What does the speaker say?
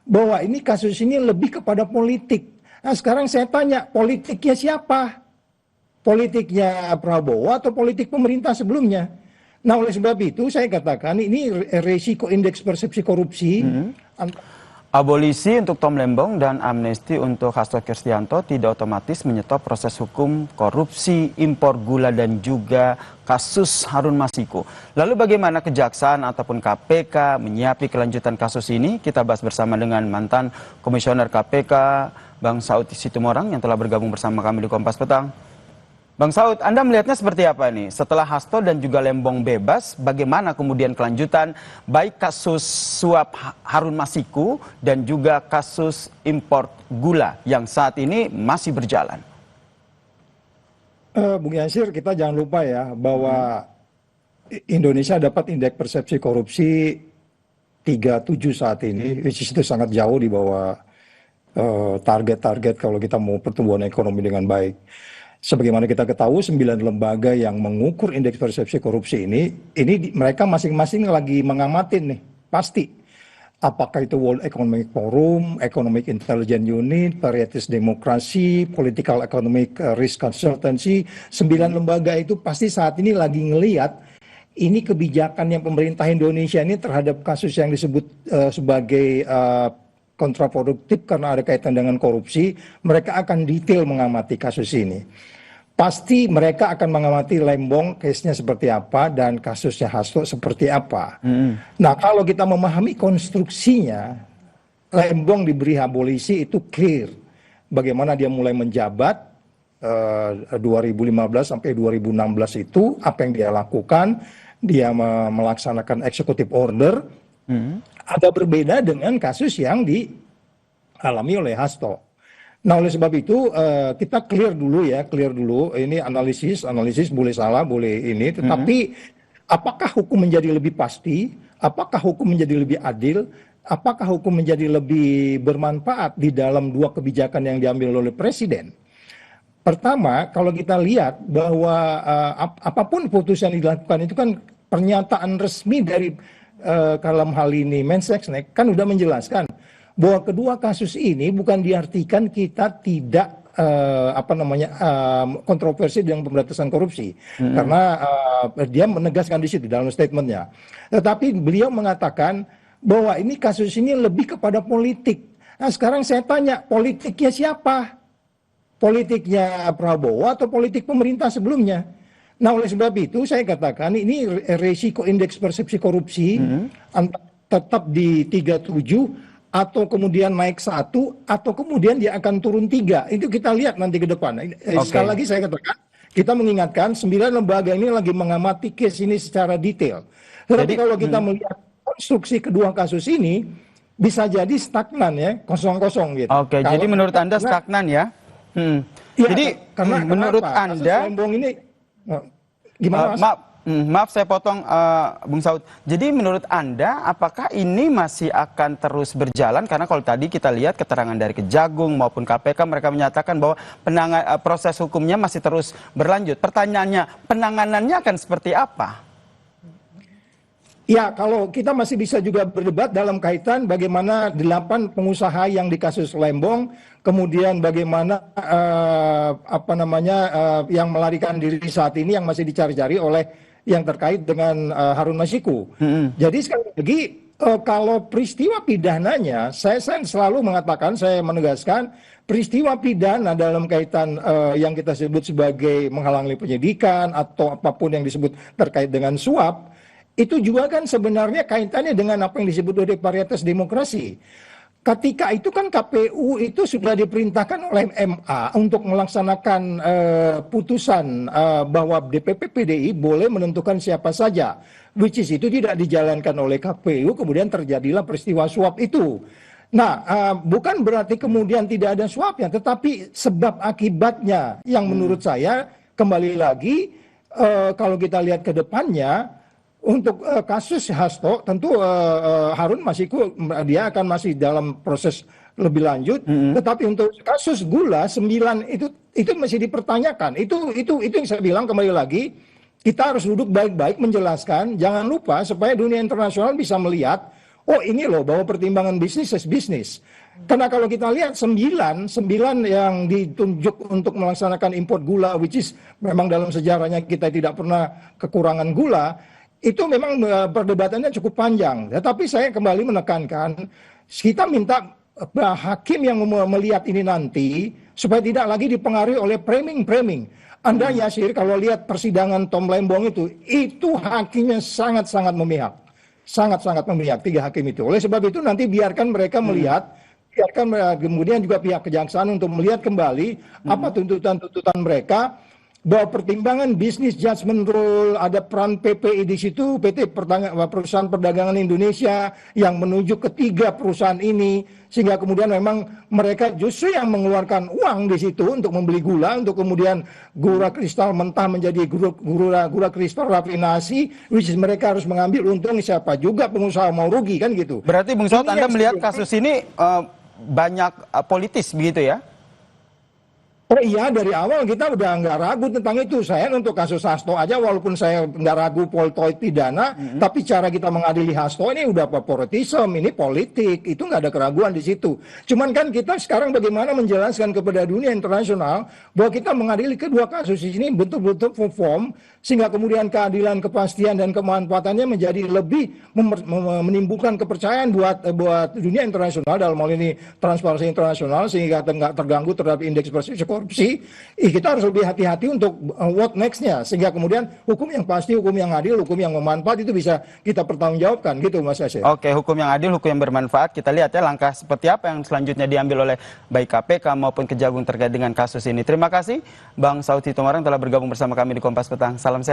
bahwa ini kasus ini lebih kepada politik. Nah sekarang saya tanya, politiknya siapa? Politiknya Prabowo atau politik pemerintah sebelumnya? Nah oleh sebab itu saya katakan ini resiko indeks persepsi korupsi. Abolisi untuk Tom Lembong dan amnesti untuk Hasto Kristianto tidak otomatis menyetop proses hukum korupsi impor gula dan juga kasus Harun Masiku. Lalu bagaimana Kejaksaan ataupun KPK menyiapi kelanjutan kasus ini? Kita bahas bersama dengan mantan Komisioner KPK Bang Saud Situmorang yang telah bergabung bersama kami di Kompas Petang. Bang Saud, Anda melihatnya seperti apa nih? Setelah Hasto dan juga Lembong bebas, bagaimana kemudian kelanjutan baik kasus suap Harun Masiku dan juga kasus impor gula yang saat ini masih berjalan? Bung Yansir, kita jangan lupa ya bahwa Indonesia dapat indeks persepsi korupsi 37 saat ini, which is itu sangat jauh di bawah target-target kalau kita mau pertumbuhan ekonomi dengan baik. Sebagaimana kita ketahui 9 lembaga yang mengukur indeks persepsi korupsi ini mereka masing-masing lagi mengamatin nih, pasti. Apakah itu World Economic Forum, Economic Intelligence Unit, Varieties Demokrasi, Political Economic Risk Consultancy, 9 lembaga itu pasti saat ini lagi ngelihat ini kebijakan yang pemerintah Indonesia ini terhadap kasus yang disebut sebagai kontraproduktif karena ada kaitan dengan korupsi, mereka akan detail mengamati kasus ini. Pasti mereka akan mengamati Lembong case-nya seperti apa dan kasusnya Hasto seperti apa. Nah kalau kita memahami konstruksinya, Lembong diberi abolisi itu clear. Bagaimana dia mulai menjabat 2015 sampai 2016 itu, apa yang dia lakukan, dia melaksanakan executive order, ada berbeda dengan kasus yang dialami oleh Hasto. Nah oleh sebab itu kita clear dulu. Ini analisis boleh salah, boleh ini. Tetapi apakah hukum menjadi lebih pasti? Apakah hukum menjadi lebih adil? Apakah hukum menjadi lebih bermanfaat di dalam dua kebijakan yang diambil oleh Presiden? Pertama, kalau kita lihat bahwa apapun putusan yang dilakukan itu kan pernyataan resmi dari dalam hal ini Mensesnek kan sudah menjelaskan bahwa kedua kasus ini bukan diartikan kita tidak kontroversi dengan pemberantasan korupsi, karena dia menegaskan di situ dalam statementnya. Tetapi beliau mengatakan bahwa ini kasus ini lebih kepada politik. Nah sekarang saya tanya, politiknya siapa? Politiknya Prabowo atau politik pemerintah sebelumnya? Nah oleh sebab itu saya katakan ini resiko indeks persepsi korupsi tetap di 37 atau kemudian naik 1 atau kemudian dia akan turun 3. Itu kita lihat nanti ke depan. Sekali lagi saya katakan, kita mengingatkan 9 lembaga ini lagi mengamati case ini secara detail. Tetapi kalau kita melihat konstruksi kedua kasus ini bisa jadi stagnan ya, kosong-kosong gitu. Oke, jadi menurut Anda stagnan ya? Ya, jadi karena menurut Anda Lembong ini gimana Mas? Maaf saya potong Bung Saud. Jadi menurut Anda apakah ini masih akan terus berjalan? Karena kalau tadi kita lihat keterangan dari Kejagung maupun KPK mereka menyatakan bahwa proses hukumnya masih terus berlanjut. Pertanyaannya, penanganannya akan seperti apa? Ya, kalau kita masih bisa juga berdebat dalam kaitan bagaimana 8 pengusaha yang di kasus Lembong, kemudian bagaimana yang melarikan diri saat ini yang masih dicari-cari oleh yang terkait dengan Harun Masiku. Jadi sekali lagi kalau peristiwa pidananya, saya selalu mengatakan, saya menegaskan peristiwa pidana dalam kaitan yang kita sebut sebagai menghalangi penyidikan atau apapun yang disebut terkait dengan suap, itu juga kan sebenarnya kaitannya dengan apa yang disebut oleh varietas demokrasi. Ketika itu kan KPU itu sudah diperintahkan oleh MA untuk melaksanakan putusan bahwa DPP PDI boleh menentukan siapa saja, which is itu tidak dijalankan oleh KPU, kemudian terjadilah peristiwa suap itu. Nah, bukan berarti kemudian tidak ada suapnya, tetapi sebab akibatnya yang menurut saya kembali lagi kalau kita lihat ke depannya. Untuk kasus Hasto tentu Harun Masiku dia akan masih dalam proses lebih lanjut, tetapi untuk kasus gula 9 itu masih dipertanyakan. Itu yang saya bilang kembali lagi, kita harus duduk baik-baik menjelaskan, jangan lupa supaya dunia internasional bisa melihat oh ini loh bahwa pertimbangan bisnis is bisnis. Karena kalau kita lihat sembilan yang ditunjuk untuk melaksanakan import gula, which is memang dalam sejarahnya kita tidak pernah kekurangan gula, itu memang perdebatannya cukup panjang. Tetapi saya kembali menekankan, kita minta hakim yang melihat ini nanti supaya tidak lagi dipengaruhi oleh framing. Anda Yasir, kalau lihat persidangan Tom Lembong itu hakimnya sangat-sangat memihak. Sangat-sangat memihak, 3 hakim itu. Oleh sebab itu nanti biarkan mereka melihat, kemudian juga pihak kejaksaan untuk melihat kembali apa tuntutan-tuntutan mereka, bahwa pertimbangan bisnis judgment rule, ada peran PPI di situ, Perusahaan Perdagangan Indonesia yang menunjuk ketiga perusahaan ini, sehingga kemudian memang mereka justru yang mengeluarkan uang di situ untuk membeli gula, untuk kemudian gula kristal mentah menjadi gula kristal rafinasi, which is mereka harus mengambil untung, siapa juga pengusaha mau rugi kan gitu. Berarti Bung Saud, Anda melihat kasus ini banyak politis begitu ya? Oh iya, dari awal kita udah nggak ragu tentang itu. Saya untuk kasus Hasto aja, walaupun saya nggak ragu poltoid pidana, tapi cara kita mengadili Hasto ini udah favoritism, ini politik, itu nggak ada keraguan di situ. Cuman kan kita sekarang bagaimana menjelaskan kepada dunia internasional bahwa kita mengadili kedua kasus ini betul-betul perform, sehingga kemudian keadilan, kepastian, dan kemanfaatannya menjadi lebih menimbulkan kepercayaan buat dunia internasional, dalam hal ini Transparansi Internasional, sehingga nggak terganggu terhadap indeks persepsi korupsi. Kita harus lebih hati-hati untuk what next-nya, sehingga kemudian hukum yang pasti, hukum yang adil, hukum yang bermanfaat itu bisa kita pertanggungjawabkan gitu Mas Yasir. Oke, hukum yang adil, hukum yang bermanfaat. Kita lihat ya langkah seperti apa yang selanjutnya diambil oleh baik KPK maupun Kejagung terkait dengan kasus ini. Terima kasih Bang Saud Sitomorang telah bergabung bersama kami di Kompas Petang. Salam sehat.